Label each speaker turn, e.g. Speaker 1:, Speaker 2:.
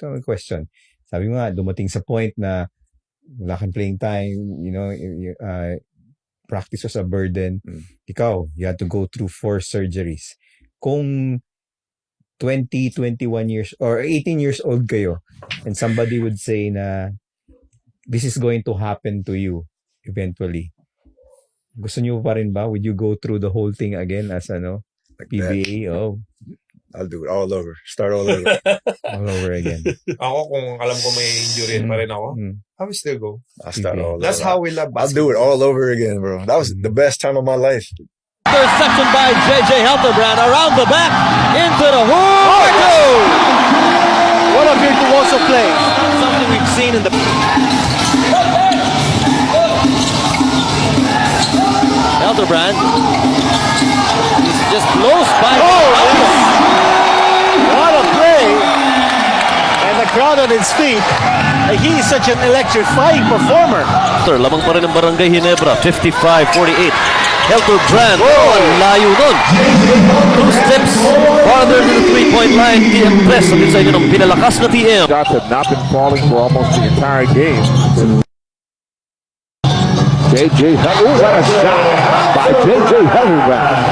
Speaker 1: ito ang question. Sabi mo nga, dumating sa point na wala kang playing time, practice was a burden. Ikaw, you had to go through 4 surgeries. Kung 20, 21 years or 18 years old kayo and somebody would say na this is going to happen to you eventually, gusto niyo pa rin ba? Would you go through the whole thing again as
Speaker 2: Like
Speaker 1: PBA?
Speaker 2: that.
Speaker 1: Oh,
Speaker 2: I'll do it all over. Start all over.
Speaker 1: all over again.
Speaker 3: Ako, kung alam ko may injury pa rin ako, I will still go.
Speaker 2: I'll start
Speaker 1: PBA.
Speaker 2: all over.
Speaker 3: That's how we love
Speaker 2: I'll do it all over again, bro. That was the best time of my life.
Speaker 4: Interception by J.J. Helterbrand around the back into the hoop.
Speaker 5: What a virtuoso play.
Speaker 4: Something we've seen in the Helterbrand just blows by.
Speaker 5: What a play. And the crowd on its feet. He is such an electrifying performer.
Speaker 4: Lamang pa rin ng Barangay Ginebra, 55-48. Helterbrand, ang layo nun. 2 steps farther than the 3-point line. TM Press, sabi sa inyo ng pinalakas na TM.
Speaker 6: Shots have not been falling for almost the entire game. J.J. What a shot by J.J. Hellerback.